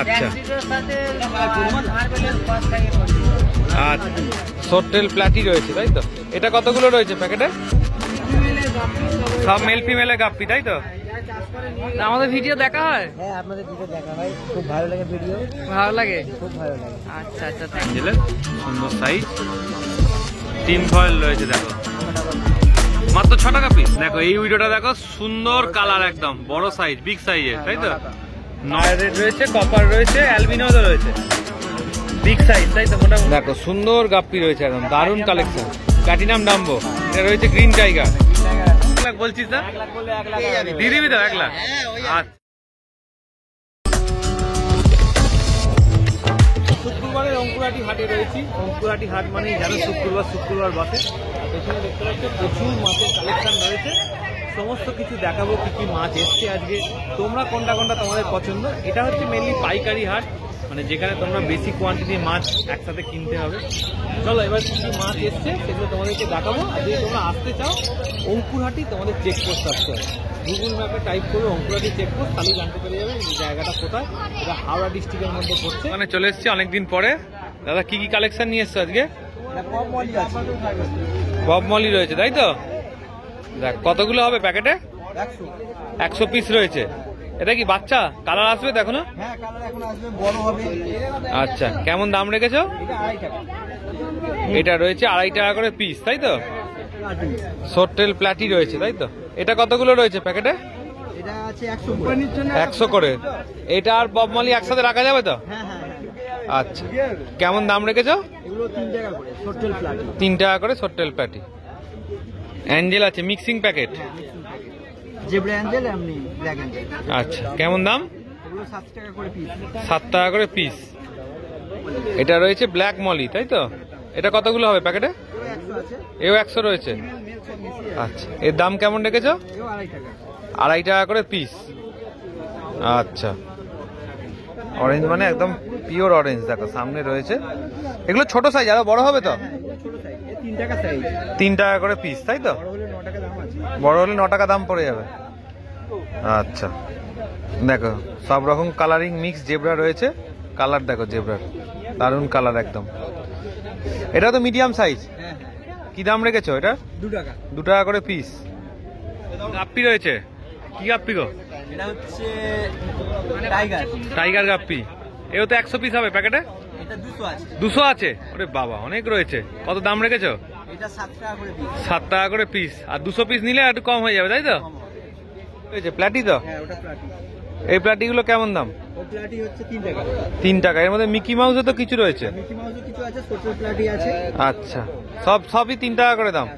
আচ্ছা আচ্ছা, সোট্টেল প্ল্যাটি রয়েছে তাই তো? এটা কতগুলো রয়েছে প্যাকেটে? সব মেল ফিমেলের গাপ্পি তাই তো? আমাদের ভিডিও দেখা হয়? হ্যাঁ, আপনাদের ভিডিও দেখা হয়, খুব ভালো লাগে ভিডিও। ভালো লাগে, খুব ভালো লাগে। আচ্ছা আচ্ছা, সুন্দর সাইজ, টিন ফয়েল রয়েছে দেখো, মাত্র 6 টাকা পিস। দেখো এই ভিডিওটা দেখো, সুন্দর কালার, একদম বড় সাইজ, বিগ সাইজের তাই তো? নয় রেড রয়েছে, কপার রয়েছে, অ্যালবিনো রয়েছে, বিগ সাইজ তাই তো? মোটামুটি দেখো সুন্দর গাপ্পি রয়েছে, একদম দারুণ কালেকশন। প্ল্যাটিনাম ডাম্বো, এটা রয়েছে গ্রিন টাইগার। 1 লাখ বলছিস না? দিয়ে দিবি তো 1 লাখ? আচ্ছা, শুক্রবারের অঙ্কুরাটি হাটে রয়েছি। অঙ্কুরাটি হাট মানে জানো শুক্রবার বসে। পেছনে দেখতে পাচ্ছ প্রচুর মাছের কালেকশন রয়েছে, সমস্ত কিছু দেখাবো কি কি মাছ এসছে আজকে, তোমরা কোনটা কোনটা তোমাদের পছন্দ। এটা হচ্ছে মেনলি পাইকারি হাট, মানে যেখানে তোমরা বেশি কোয়ান্টিটির মাছ একসাথে কিনতে হবে। চলো এবার কি কি মাছ এসছে সেগুলো তোমাদেরকে দেখাবো। আর যদি তোমরা আসতে চাও অঙ্কুরহাটি, তোমাদের চেকপোস্ট আসতে হবে। গুগল ম্যাপে টাইপ করবে অঙ্কুরহাটি চেকপোস্ট, তাহলে জানতে পেরে যাবে এই জায়গাটা কোথায়। এটা হাওড়া ডিস্ট্রিক্টের মধ্যে পড়ছে। মানে চলে এসেছি অনেকদিন পরে। দাদা কি কি কালেকশন নিয়ে এসছো আজকে? বব মলি রয়েছে তাই তো? দেখ কতগুলো হবে প্যাকেটে? 100 পিস রয়েছে। এটা কি বাচ্চা? কালার আসবে দেখো না? হ্যাঁ, কালার এখন আসবে, বড় হবে। আচ্ছা, কেমন দাম রেখেছো? এটা রয়েছে 2.5 টাকা করে পিস তাই তো? সোট্টেল প্ল্যাটি রয়েছে তাই তো? এটা কতগুলো রয়েছে প্যাকেটে? এটা আছে 100 করে। এটা আর বব মলি একসাথে রাখা যাবে তো? হ্যাঁ হ্যাঁ। আচ্ছা, কেমন দাম রেখেছো? এগুলো 3 টাকা করে সোট্টেল প্ল্যাটি। 3 টাকা করে সোট্টেল প্ল্যাটি। অ্যাঞ্জেল আছে, মিক্সিং প্যাকেট। জেব্রা অ্যাঞ্জেল, এমনি ব্ল্যাক অ্যাঞ্জেল। আচ্ছা, কেমন দাম? এগুলো 7 টাকা করে পিস। 7 টাকা করে পিস। এটা রয়েছে ব্ল্যাক মলি তাই তো? এটা কতগুলো হবে প্যাকেটে? এও 100 রয়েছে। আচ্ছা, এর দাম কেমন রেখেছো? 2.5 টাকা করে পিস। আচ্ছা, অরেঞ্জ মানে একদম পিওর অরেঞ্জ, দেখো সামনে রয়েছে। এগুলো ছোট সাইজ, আরো বড় হবে তো? 3 টাকা করে পিস তাই তো? বড় হলে 9 টাকা দাম পড়ে যাবে। আচ্ছা, দেখো সব রকম কালারিং মিক্স জেব্রা রয়েছে। কালার দেখো জেব্রার, দারুণ কালার একদম। এটা তো মিডিয়াম সাইজ। কি দাম রেখেছো এটা? 2 টাকা। 2 টাকা করে পিস। গাপ্পি রয়েছে, কি গাপ্পি গো? এটা হচ্ছে টাইগার। টাইগার গাপ্পি। এও তো 100 পিস হবে প্যাকেটে? এটা 200 আছে। 200 আছে? ওরে বাবা, অনেক রয়েছে। কত দাম রেখেছো? এটা 7 টাকা করে পিস। 7 টাকা করে পিস। আর 200 পিস নিলে একটু কম হয়ে যাবে তাই তো? রয়েছে প্ল্যাটি তো? হ্যাঁ, ওটা প্ল্যাটি। এই প্ল্যাটিগুলো কেমন দাম? ও প্ল্যাটি হচ্ছে 3 টাকা। 3 টাকা। এর মধ্যে মিকি মাউসও তো কিছু রয়েছে? মিকি মাউসও কিছু আছে, সোট্টেল প্ল্যাটি আছে। আচ্ছা, সবই 3 টাকা করে দাম।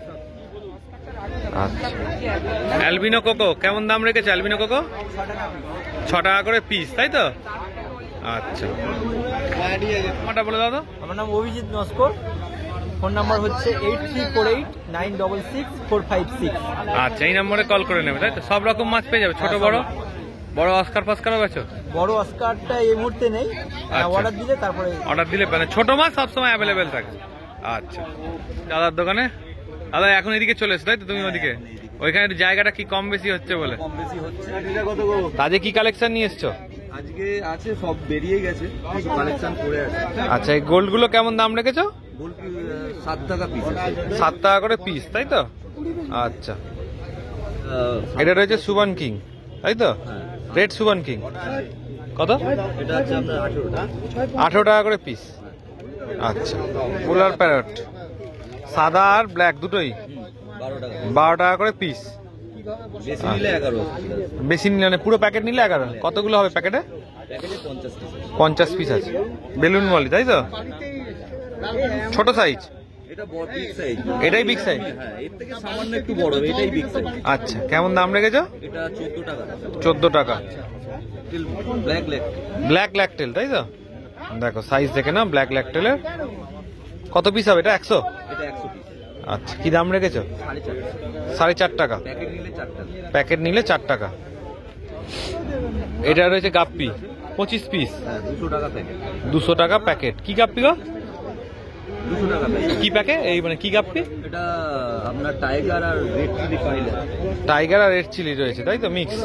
আচ্ছা, অ্যালবিনো কোকো কেমন দাম রেখেছে? অ্যালবিনো কোকো 6 টাকা করে পিস তাই তো? আচ্ছা, আমারটা বলে দাও তো। আমার নাম অভিজিৎ নস্কর, ফোন নাম্বার হচ্ছে 8348966456। আচ্ছা, এই নম্বরে কল করে নেবে তাই তো? সব রকম মাছ পেয়ে যাবে, ছোট বড়? বড় অস্কার ফস্কারও বেচো? বড় অস্কারটা এই মুহূর্তে নেই, অর্ডার দিলে তারপরে। অর্ডার দিলে মানে ছোট মাছ সবসময় অ্যাভেলেবেল থাকে। আচ্ছা, দাদার দোকানে। দাদা এখন এদিকে চলে এসো তাই তো? তুমি ওদিকে, ওইখানে জায়গাটা কি কম বেশি হচ্ছে বলে? কম বেশি হচ্ছে। আজকে কি কালেকশন নিয়ে এসছো? আজকে আছে, সব বেরিয়ে গেছে, কিছু কালেকশন করে আছে। আচ্ছা, এই গোল্ড গুলো কেমন দাম রেখেছো? গোল 7 টাকা পিস। 7 টাকা করে পিস তাই তো? আচ্ছা, এটা রয়েছে সুবান কিং তাই তো? রেড সুবান কিং কত? এটা হচ্ছে আপনার 18 টাকা করে পিস। আচ্ছা, পোলার প্যারট সাদা আর ব্ল্যাক দুটোই 12 টাকা করে পিস। বেশি নিলে 11। বেশি নিলে মানে পুরো প্যাকেট নিলে 11। কতগুলো হবে প্যাকেটে? প্যাকেটে 50 পিস। 50 পিস আছে। বেলুন মলি তাই তো? ছোট সাইজ? এটা বড় বিগ সাইজ। এটাই বিগ সাইজ? হ্যাঁ, এর থেকে সামান্য একটু বড়, এটাই বিগ সাইজ। আচ্ছা, কেমন দাম রেখেছো? এটা 14 টাকা। 14 টাকা। Black leg. ব্ল্যাক ল্যাকটেল তাই তো? দেখো সাইজ দেখে না, ব্ল্যাক ল্যাকটেলের। কত পিস হবে এটা? 100? এটা 100 পিস। আচ্ছা, কি দাম রেখেছো? 4.5 টাকা। প্যাকেট নিলে 4 টাকা। প্যাকেট নিলে 4 টাকা। এটা রয়েছে গাপ্পি 25 পিস। হ্যাঁ, 200 টাকা প্যাকেট। 200 টাকা প্যাকেট। কি গাপ্পি গো? 200 টাকা প্যাকেট। কি প্যাকে এই মানে কি গাপ্পি? এটা আপনার টাইগার আর রেড চিলি পাইলে টাইগার আর রেড চিলি রয়েছে তাই তো, মিক্স।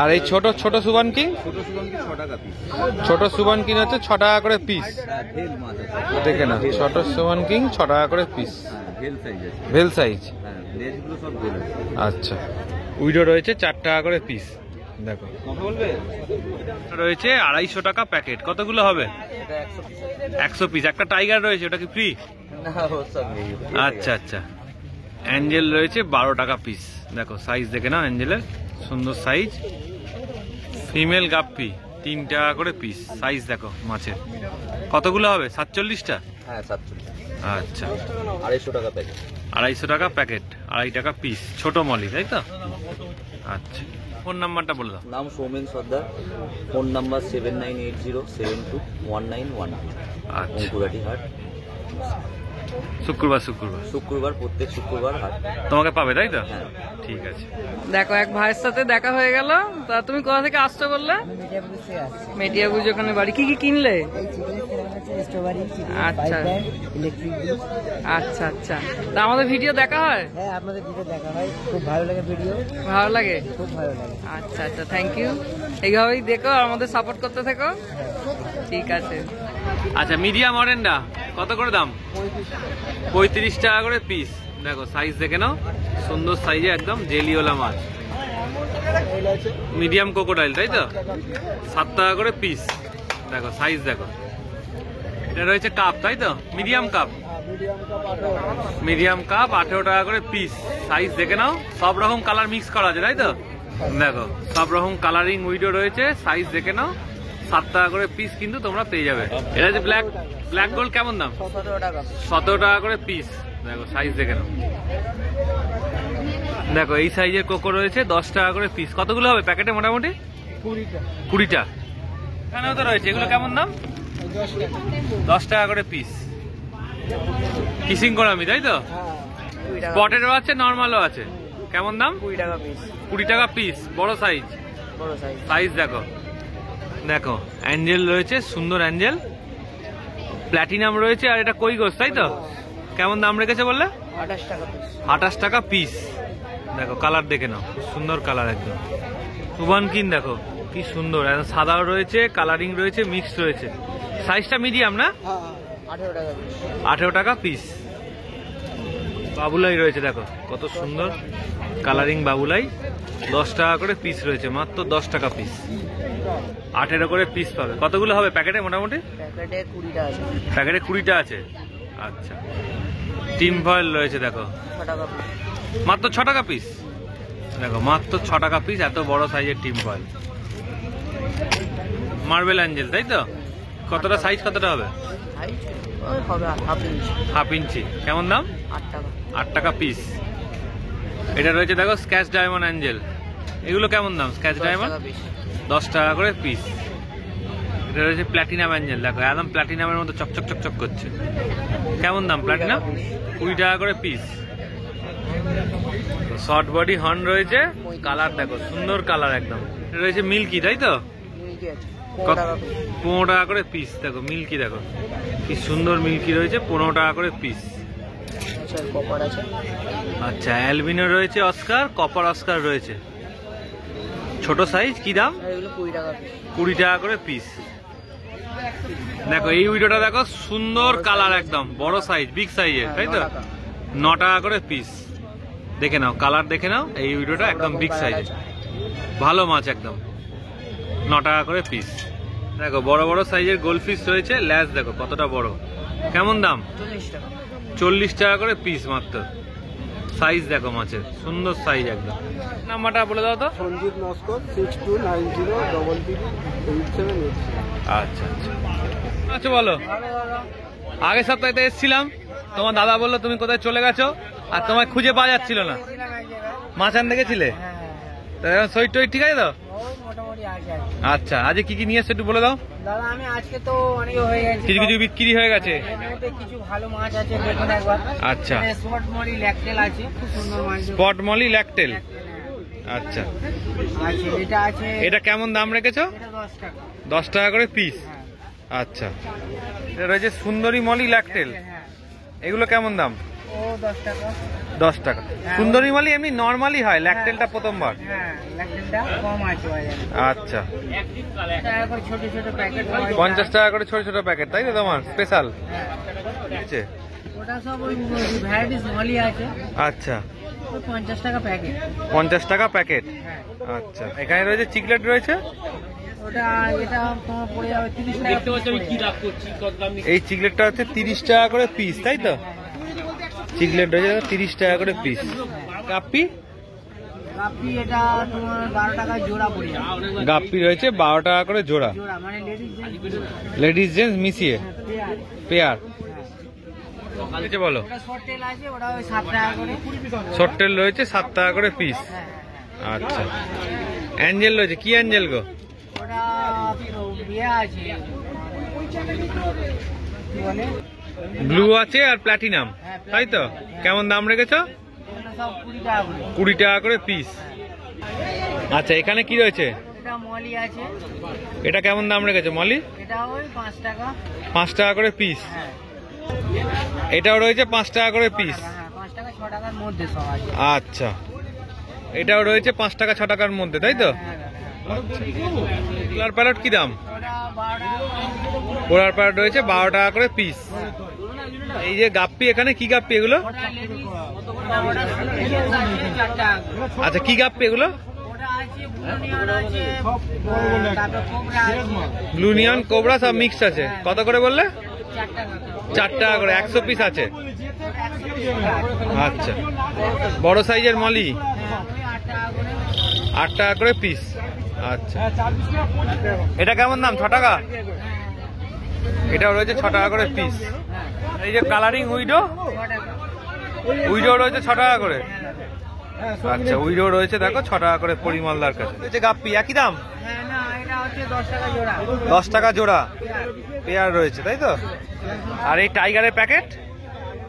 আর এই ছোট ছোট সুবান কিং? ছোট সুগম কি 6 টাকা পিস। ছোট সুবান কিং হচ্ছে 6 টাকা করে পিস। হ্যাঁ ভেল মাছ আছে। দেখে না, ছোট সুবান কিং 6 টাকা করে পিস, হ্যাঁ ভেল সাইজ আছে। ভেল সাইজ। হ্যাঁ লেজগুলো সব ভেল আছে। আচ্ছা, উইডো রয়েছে 4 টাকা করে পিস। দেখো কথা বলবে? রয়েছে 250 টাকা প্যাকেট। কতগুলো হবে? এটা 100 পিস। 100 পিস। একটা টাইগার রয়েছে, ওটা কি ফ্রি? না ও সব নেই। আচ্ছা আচ্ছা। অ্যাঞ্জেল রয়েছে 12 টাকা পিস। দেখো সাইজ দেখে নাও অ্যাঞ্জেলের, সুন্দর সাইজ। ফিমেল গাপ্পি 3 টাকা করে পিস। সাইজ দেখো মাছের। কতগুলো হবে? 47টা? হ্যাঁ 47। আচ্ছা, 250 টাকা প্যাকেট। 250 টাকা প্যাকেট, 2.5 টাকা পিস। ছোট মলি তাই তো? আচ্ছা, ফোন নাম্বারটা বলে দাও। নাম সৌমেন সর্দার, ফোন নাম্বার 7980721912, আচ্ছা, অঙ্কুরাটি হাট। শুক্রবার শুক্রবার, প্রত্যেক শুক্রবার হাট। তোমাকে পাবে তাই তো? হ্যাঁ। ঠিক আছে। দেখো এক ভাইয়ের সাথে দেখা হয়ে গেল। তা তুমি কোথা থেকে আসছো বললে? মেটিয়াবুজ ওখানে বাড়ি। কি কি কিনলে? আচ্ছা আচ্ছা আচ্ছা। তা আমাদের ভিডিও দেখা হয়? হ্যাঁ আপনাদের ভিডিও দেখা হয়, খুব ভালো লাগে ভিডিও, ভালো লাগে? খুব ভালো লাগে। আচ্ছা আচ্ছা, থ্যাংক ইউ। এইভাবেই দেখো আর আমাদের সাপোর্ট করতে থেকো। ঠিক আছে। আচ্ছা, মিডিয়াম অরেন্ডা কত করে দাম? 35 টাকা করে পিস। দেখো সাইজ দেখে নাও, সুন্দর সাইজে একদম জেলিওলা মাছ। মিডিয়াম কোকোডাইল তাই তো? 7 টাকা করে পিস। দেখো সাইজ দেখো। এটা রয়েছে কাপ তাই তো? মিডিয়াম কাপ 18 টাকা করে পিস। সাইজ দেখে নাও, সব রকম কালার মিক্স করা আছে তাই তো? দেখো সব রকম কালারিং উইডো রয়েছে। সাইজ দেখে নাও, 7 টাকা করে পিস কিন্তু তোমরা পেয়ে যাবে। এটা যে ব্ল্যাক গোল্ড কেমন দাম? 17 টাকা করে পিস। দেখো সাইজ দেখে নাও। দেখো এই সাইজের কোকো রয়েছে 10 টাকা করে পিস। কতগুলো হবে প্যাকেটে? মোটামুটি 20টা। এখানেও তো রয়েছে, এগুলো কেমন দাম? 10 টাকা করে পিস। কিসিং করামি তাই তো? স্পটেরও আছে, নর্মালও আছে। কেমন দাম? 20 টাকা পিস। 20 টাকা পিস। বড় সাইজ। বড় সাইজ। সাইজ দেখো। দেখো অ্যাঞ্জেল রয়েছে, সুন্দর অ্যাঞ্জেল। প্ল্যাটিনাম রয়েছে, আর এটা কই গোস তাই তো? কেমন দাম রেখেছে বললে? 28 টাকা পিস। 28 টাকা পিস। দেখো কালার দেখে নাও, সুন্দর কালার একদম। সুবান কিন দেখো কি সুন্দর, একদম সাদাও রয়েছে, কালারিং রয়েছে, মিক্স রয়েছে। সাইজটা মিডিয়াম না? 18 টাকা পিস। 18 টাকা পিস। বাবুলাই রয়েছে দেখো কত সুন্দর কালারিং বাবুলাই। 10 টাকা করে পিস রয়েছে, মাত্র 10 টাকা পিস। 18 করে পিস পাবে। কতগুলো হবে প্যাকেটে মোটামুটি? প্যাকেটে 20টা আছে। প্যাকেটে 20টা আছে। আচ্ছা, টিম ফয়েল রয়েছে দেখো, 6 টাকা পিস। মাত্র 6 টাকা পিস। দেখো মাত্র 6 টাকা পিস, এত বড় সাইজের টিম ফয়েল। মার্বেল অ্যাঞ্জেল তাই তো? কতটা সাইজ, কতটা হবে? হাইট ওই হবে হাফ ইঞ্চি। Half inch. কেমন দাম? 8 টাকা। 8 টাকা পিস। এটা রয়েছে দেখো স্ক্যাচ ডায়মন্ড অ্যাঞ্জেল। এগুলো কেমন দাম? স্ক্যাচ 10 ডায়মন্ড টাকা পিস। 10 টাকা করে পিস। এটা রয়েছে প্ল্যাটিনাম অ্যাঞ্জেল। দেখো একদম প্ল্যাটিনামের মতো চকচক চকচক করছে। কেমন দাম প্ল্যাটিনাম? 20 টাকা করে পিস। শর্ট বডি হর্ন রয়েছে, কালার দেখো সুন্দর কালার একদম। এটা রয়েছে মিল্কি তাই তো? মিল্কি আছে 15 টাকা পিস। 15 টাকা করে পিস। দেখো মিল্কি দেখো কি সুন্দর মিল্কি রয়েছে, 15 টাকা করে পিস। আচ্ছা কপার আছে। আচ্ছা, অ্যালবিনো রয়েছে, অস্কার, কপার অস্কার রয়েছে। ছোট সাইজ কি দাম? এগুলো 20 টাকা পিস। 20 টাকা করে পিস। দেখো এই উইডোটা দেখো, সুন্দর কালার একদম, বড় সাইজ, বিগ সাইজের তাই তো? 9 টাকা করে পিস। দেখে নাও কালার দেখে নাও, এই উইডোটা একদম বিগ সাইজের, ভালো মাছ একদম। 9 টাকা করে পিস। দেখো বড় বড় সাইজের গোল্ডফিশ রয়েছে, ল্যাস দেখো কতটা বড়। কেমন দাম? 40 টাকা। 40 টাকা করে পিস মাত্র। সাইজ দেখো মাছের, সুন্দর সাইজ একদম। নাম্বারটা বলে দাও তো। সঞ্জিত নস্কর 6290333878। আচ্ছা আচ্ছা। আচ্ছা বলো, আগের সপ্তাহে তো এসেছিলাম, তোমার দাদা বললো তুমি কোথায় চলে গেছো, আর তোমায় খুঁজে পাওয়া যাচ্ছিল না। মাছ আনতে গেছিলে? শরীর টরীর ঠিক আছে তো? মোটামুটি আছে। আচ্ছা, আজকে কি কি নিয়ে এসছো একটু বলে দাও। দাদা আমি আজকে তো অনেক হয়ে গেছে, কিছু কিছু বিক্রি হয়ে গেছে। এর মধ্যে কিছু ভালো মাছ আছে, দেখুন একবার। আচ্ছা, স্পট মলি ল্যাকটেল আছে, খুব সুন্দর মাছ। স্পট মলি ল্যাকটেল। আচ্ছা, আছে এটা আছে। এটা কেমন দাম রেখেছো? এটা 10 টাকা। 10 টাকা করে পিস। আচ্ছা, এটা রয়েছে সুন্দরী মলি ল্যাকটেল। হ্যাঁ এগুলো কেমন দাম? ও 10 টাকা। 10 টাকা। সুন্দরী মালি এমনি নর্মালি হয়, ল্যাকটেলটা প্রথমবার। হ্যাঁ, ল্যাকটেলটা কম আছে বাজারে। আচ্ছা, টাকা করে ছোট ছোট প্যাকেট হয়। 50 টাকা করে ছোট ছোট প্যাকেট, তাই তো তোমার স্পেশাল? আছে ওটা সব ওই ভ্যারাইটিস মলি আছে। আচ্ছা, ওই 50 টাকা প্যাকেট। 50 টাকা প্যাকেট। হ্যাঁ, আচ্ছা, এখানে রয়েছে চিকলেট রয়েছে। ওটা এটা তোমার পড়ে যাবে 30 টাকা। দেখতে পাচ্ছ আমি কি রাখ করছি, কত দাম। এই চিকলেটটা হচ্ছে 30 টাকা করে পিস, তাই তো? চিকলেট রয়েছে 30 টাকা করে পিস। গাপ্পি? গাপ্পি এটা তোমার 12 টাকা জোড়া পড়ে যাবে। গাপ্পি রয়েছে 12 টাকা করে জোড়া, জোড়া মানে লেডিস জেন্টস মিশিয়ে পেয়ার। রয়েছে বলো। ওটা শর্ট টেল আছে, ওটা ওই 7 টাকা করে। শর্ট টেল রয়েছে 7 টাকা করে পিস। হ্যাঁ, আচ্ছা, অ্যাঞ্জেল রয়েছে। কি অ্যাঞ্জেল গো? ওটা বিয়ে আছে, কি বলে, ব্লু আছে আর প্ল্যাটিনাম, তাই তো? কেমন দাম রেখেছো? ওগুলো সব 20 টাকা করে। 20 টাকা করে পিস। আচ্ছা, এখানে কি রয়েছে? এটা মলি আছে, এটা কেমন দাম রেখেছো মলি? এটা ওই 5 টাকা। 5 টাকা করে পিস। হ্যাঁ, এটাও রয়েছে 5 টাকা করে পিস। হ্যাঁ, 5 টাকা 6 টাকার মধ্যে সব আছে। আচ্ছা, এটাও রয়েছে 5 টাকা 6 টাকার মধ্যে, তাই তো? হ্যাঁ, পোলার প্যারট কি দাম? ওটা 12 টাকা। পোলার প্যারট রয়েছে 12 টাকা করে পিস। এই যে গাপ্পি, এখানে কি গাপ্পি এগুলো? ওটা লেডিস, ওটা 4 টাকা। আচ্ছা, কি গাপ্পি এগুলো? ওটা আছে বুনিয়ান আছে, তারপর কোবরা আছে। ব্লু নিয়ন কোবরা সব মিক্সড আছে। কত করে বললে? 4 টাকা। 4 টাকা করে। 100 পিস আছে। 130 টাকা। আচ্ছা, বড় সাইজের মলি হ্যাঁ, ওই 8 টাকা করে। 8 টাকা করে পিস। আচ্ছা, এটা কেমন দাম? 6 টাকা। এটাও রয়েছে 6 টাকা করে পিস। এই যে কালারিং উইডো, 6 টাকা। উইডো রয়েছে 6 টাকা করে। আচ্ছা, উইডো রয়েছে দেখো 6 টাকা করে পরিমলদার কাছে। এই যে গাপ্পি একই দাম? হ্যাঁ, না, এটা হচ্ছে 10 টাকা জোড়া। 10 টাকা জোড়া পেয়ার রয়েছে, তাই তো? আর এই টাইগারের প্যাকেট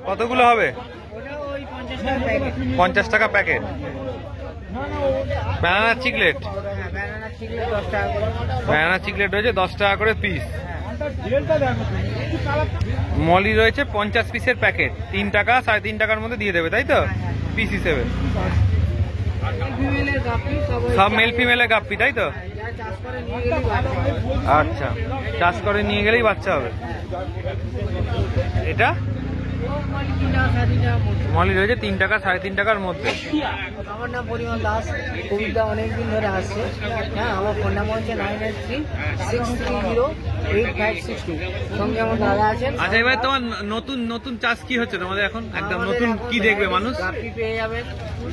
কতগুলো হবে? ওটা ওই 50 টাকা প্যাকেট। 50 টাকা প্যাকেট। ব্যানানা চিকলেট, হ্যাঁ, ব্যানানা চিকলেট 10 টাকা করে। ব্যানানা চিকলেট রয়েছে 10 টাকা করে পিস। মলি রয়েছে 50 পিসের প্যাকেট, 3 টাকা 3.5 টাকার মধ্যে দিয়ে দেবে, তাই তো? পিস হিসেবে। ফিমেলের গাপ্পি সব ওই সব মেল ফিমেলের গাপ্পি, তাই তো? যা চাষ করে নিয়ে গেলেই বাচ্চা হবে। আচ্ছা, চাষ করে নিয়ে গেলেই বাচ্চা হবে। এটা ও মানে 3 টাকা 3.5 টাকা মতো। মলি রয়েছে 3 টাকা 3.5 টাকার মধ্যে। আমার নাম পরিমল দাস, কবিতা অনেকদিন ধরে আসছে। হ্যাঁ, আমার ফোন নাম্বার হচ্ছে 983-630-8562। সঙ্গে আমার দাদা আছেন। আচ্ছা, এবার তোমার নতুন নতুন চাষ কি হচ্ছে তোমাদের এখন? একদম নতুন কি দেখবে মানুষ? গাপ্পি পেয়ে যাবেন।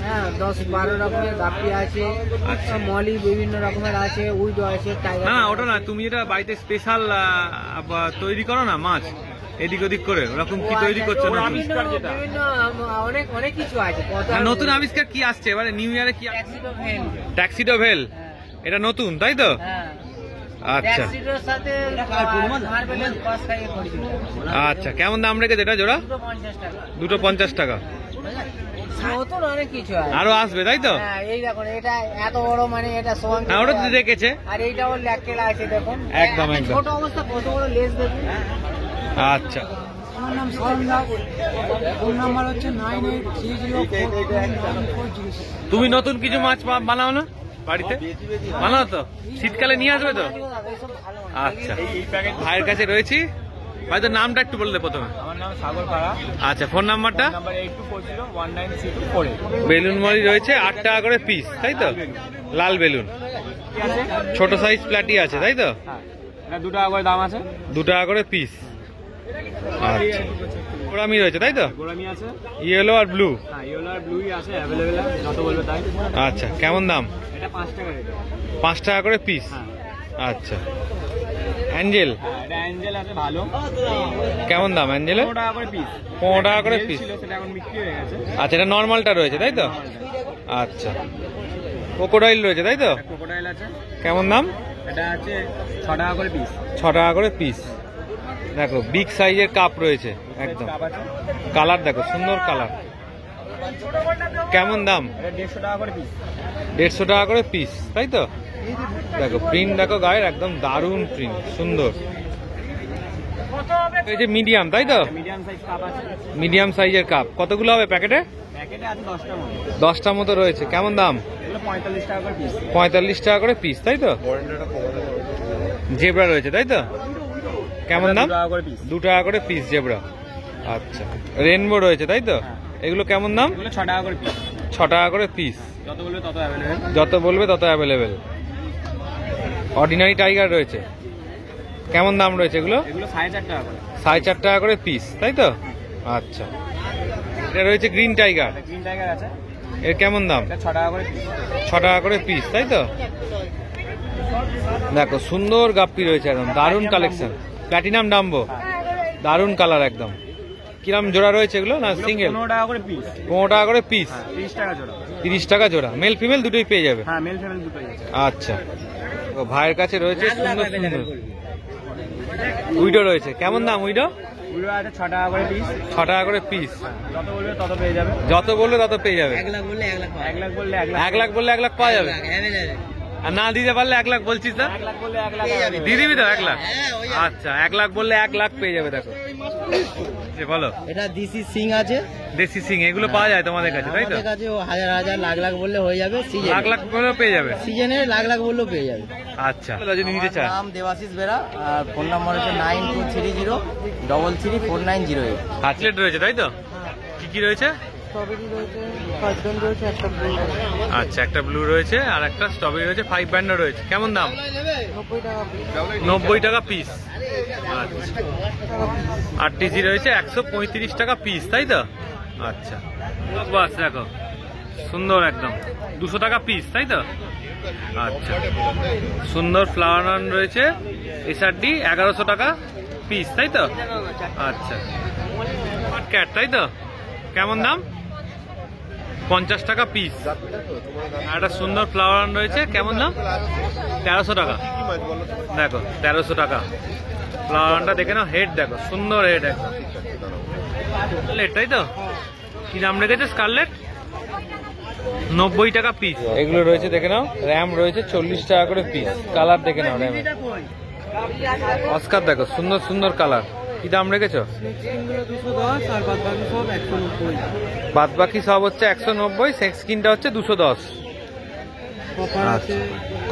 হ্যাঁ, 10-12 রকমের গাপ্পি আছে। আচ্ছা। মলি বিভিন্ন রকমের আছে, উইডো আছে, টাইগার। না, ওটা না, তুমি যেটা বাড়িতে স্পেশাল তৈরি করো না মাছ, এদিক ওদিক করে, ওরকম কি তৈরি করছো নতুন? বিভিন্ন অনেক অনেক কিছু আছে। আর নতুন আবিষ্কার কি আসছে এবারে নিউ ইয়ারে? কি? Tuxedo van. ট্যাক্সিডো ভেল, এটা নতুন, তাই তো? হ্যাঁ, আচ্ছা, ট্যাক্সিডোর সাথে মার্বেলের পাস খাইয়ে করেছিল। আচ্ছা, কেমন দাম রেখেছে এটা জোড়া? 250 টাকা। দুটো 50 টাকা। নতুন অনেক কিছু আছে। আরো আসবে, তাই তো? হ্যাঁ, এই দেখুন, এটা এত বড়, মানে এটা সোয়ান। হ্যাঁ, ওটা তো রেখেছে। আর এইটা ওর ল্যাকটেল আছে, দেখুন। একদম, এত একদম। ছোট অবস্থা কত বড় লেজ দেখুন। আচ্ছা, আমার নাম সরণ দাস, ফোন নাম্বার হচ্ছে 983044। তুমি নতুন কিছু মাছ বানাও না বাড়িতে? বানাও তো, শীতকালে নিয়ে আসবে তো? আচ্ছা, ভাইয়ের কাছে রয়েছি। ভাই, তোর নামটা একটু বললে প্রথমে। আমার নাম সাগর পাড়া, আচ্ছা, ফোন নাম্বারটা? নাম্বার 8240193248। বেলুন মলি রয়েছে 8 টাকা করে পিস, তাই তো? লাল বেলুন, ছোট সাইজ প্ল্যাটি আছে, তাই তো? হ্যাঁ, এটা 2 টাকা করে দাম আছে। 2 টাকা করে পিস। আচ্ছা, গোড়ামি রয়েছে, তাই তো? গোরামি আছে। ইয়েলো আর ব্লু। হ্যাঁ, ইয়েলো আর ব্লুই আছে অ্যাভেলেবেল, যত বলবে তাই। আচ্ছা, কেমন দাম? এটা 5 টাকা রেট। 5 টাকা করে পিস। হ্যাঁ, আচ্ছা, অ্যাঞ্জেল হ্যাঁ, এটা অ্যাঞ্জেল আছে ভালো। কেমন দাম অ্যাঞ্জেলের? 15 টাকা করে পিস। 15 টাকা করে পিস। ছিল, সেটা এখন বিক্রি হয়ে গেছে। আচ্ছা, এটা নর্মালটা রয়েছে, তাই তো? আচ্ছা, ক্রোকোডাইল রয়েছে, তাই তো? ক্রোকোডাইল আছে, কেমন দাম? এটা আছে 6 টাকা করে পিস। 6 টাকা করে পিস। দেখো, বিগ সাইজের কাপ রয়েছে একদম। কাপ আছে, কালার দেখো, সুন্দর কালার। কেমন দাম? এটা 150 টাকা করে পিস। 150 টাকা করে পিস, তাই তো? দেখো, প্রিন্ট দেখো গায়ের, একদম দারুণ প্রিন্ট, সুন্দর। এই যে মিডিয়াম, তাই তো? মিডিয়াম সাইজ কাপ আছে, মিডিয়াম সাইজের কাপ কতগুলো হবে প্যাকেটে? প্যাকেটে আছে 10টা মতো। 10টা মতো রয়েছে। কেমন দাম? এগুলো 45 টাকা করে পিস। 45 টাকা করে পিস, তাই তো? জেব্রা রয়েছে, তাই তো? কেমন দাম? 2 টাকা করে পিস। 2 টাকা করে পিস জেব্রা। আচ্ছা, রেনবো রয়েছে, তাই তো? এগুলো কেমন দাম? এগুলো 6 টাকা করে পিস। 6 টাকা করে পিস। যত বলবে তত অ্যাভেলেবেল। যত বলবে তত অ্যাভেলেবেল। অর্ডিনারি টাইগার রয়েছে, কেমন দাম রয়েছে এগুলো? এগুলো 4.5 টাকা করে। 4.5 টাকা করে পিস, তাই তো? আচ্ছা, এটা রয়েছে গ্রিন টাইগার, গ্রিন টাইগার আছে, এর কেমন দাম? এটা 6 টাকা করে পিস। 6 টাকা করে পিস, তাই তো? দেখো সুন্দর গাপ্পি রয়েছে, একদম দারুণ কালেকশন। প্ল্যাটিনাম ডাম্বো, দারুণ কালার একদম। কিরম জোড়া রয়েছে এগুলো? না সিঙ্গেল? 15 টাকা করে পিস। 15 টাকা করে পিস। 30 টাকা জোড়া। 30 টাকা জোড়া, মেল ফিমেল দুটোই পেয়ে যাবে। হ্যাঁ, মেল ফিমেল দুটোই আছে। আচ্ছা, তো ভাইয়ের কাছে রয়েছে সুন্দর সুন্দর উইডো রয়েছে, কেমন দাম উইডো? এগুলো আছে 6 টাকা করে পিস। 6 টাকা করে পিস। যত বলবে তত পেয়ে যাবে। যত বলবে তত পেয়ে যাবে। 1 লাখ বললে 1 লাখ 1 লাখ বললে 1 লাখ। 1 লাখ বললে 1 লাখ পাওয়া যাবে। আর না দিতে পারলে 1 লাখ বলছিস না? 1 লাখ বললে 1 লাখ দিয়ে দিবি তো 1 লাখ? আচ্ছা, 1 লাখ বললে 1 লাখ পেয়ে যাবে। দেখো বলো, এটা দেশি সিং আছে, দেশি সিং এগুলো পাওয়া যায় তোমাদের কাছে, তাই তো? আমাদের কাছে ও হাজার হাজার লাখ লাখ বললে হয়ে যাবে। লাখ লাখ বললেও পেয়ে যাবে। সিজনে লাখ লাখ বললেও পেয়ে যাবে। আচ্ছা, যদি নিতে চায়। নাম দেবাশিস বেরা, আর ফোন নাম্বার হচ্ছে 9230334908। হাতলেট রয়েছে, তাই তো? কি কি রয়েছে? স্ট্রবেরি রয়েছে, ফার্স্ট ব্যান্ড রয়েছে, একটা ব্লু রয়েছে। আচ্ছা, একটা ব্লু রয়েছে আর একটা স্ট্রবেরি রয়েছে, 5 ব্যান্ডও রয়েছে। কেমন দাম? 90 টাকা পিস। 90 টাকা পিস। আচ্ছা, আরটিজি রয়েছে 135 টাকা পিস, তাই তো? আচ্ছা, বাস দেখো সুন্দর একদম 200 টাকা পিস, তাই তো? আচ্ছা, সুন্দর ফ্লাওয়ার রান রয়েছে, এসআরডি 1100 টাকা পিস, তাই তো? আচ্ছা, ক্যাট, তাই তো? কেমন দাম? 50 টাকা পিস। আর একটা সুন্দর ফ্লাওয়ার রান রয়েছে, কেমন দাম? 1300 টাকা। দেখো 1300 টাকা ফ্লাওয়ার রানটা দেখে নাও, হেড দেখো সুন্দর হেড একদম। স্কারলেট, তাই তো? কি দাম রেখেছে স্কারলেট? 90 টাকা পিস। এগুলো রয়েছে দেখে নাও, র্যাম রয়েছে 40 টাকা করে পিস। কালার দেখে নাও র্যাম। অস্কার দেখো সুন্দর সুন্দর কালার। কি দাম রেখেছো? সিংগুলো 210 আর বাদ বাকি সব 190। বাদ বাকি সব হচ্ছে 190, সেক্স স্কিনটা হচ্ছে 210। কপার আছে,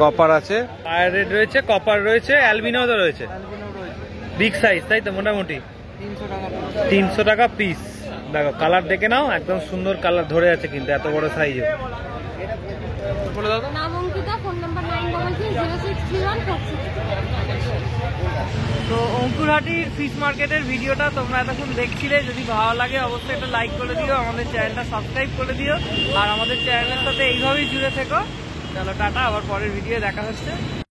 কপার আছে, আয়ার রেড রয়েছে, কপার রয়েছে, অ্যালবিনো রয়েছে। অ্যালবিনো রয়েছে। বিগ সাইজ, তাই তো? মোটামুটি 300 টাকা পিস। 300 টাকা পিস। দেখো কালার দেখে নাও, একদম সুন্দর কালার ধরে আছে কিন্তু এত বড় সাইজে। বলে দাও তো। নাম অঙ্কিতা, ফোন নাম্বার 9330631460। তো অঙ্কুরহাটির ফিশ মার্কেটের ভিডিওটা তোমরা এতক্ষণ দেখছিলে। যদি ভালো লাগে অবশ্যই একটা লাইক করে দিও, আমাদের চ্যানেলটা সাবস্ক্রাইব করে দিও, আর আমাদের চ্যানেলের সাথে এইভাবেই জুড়ে থেকো। চলো টাটা, আবার পরের ভিডিও দেখা হচ্ছে।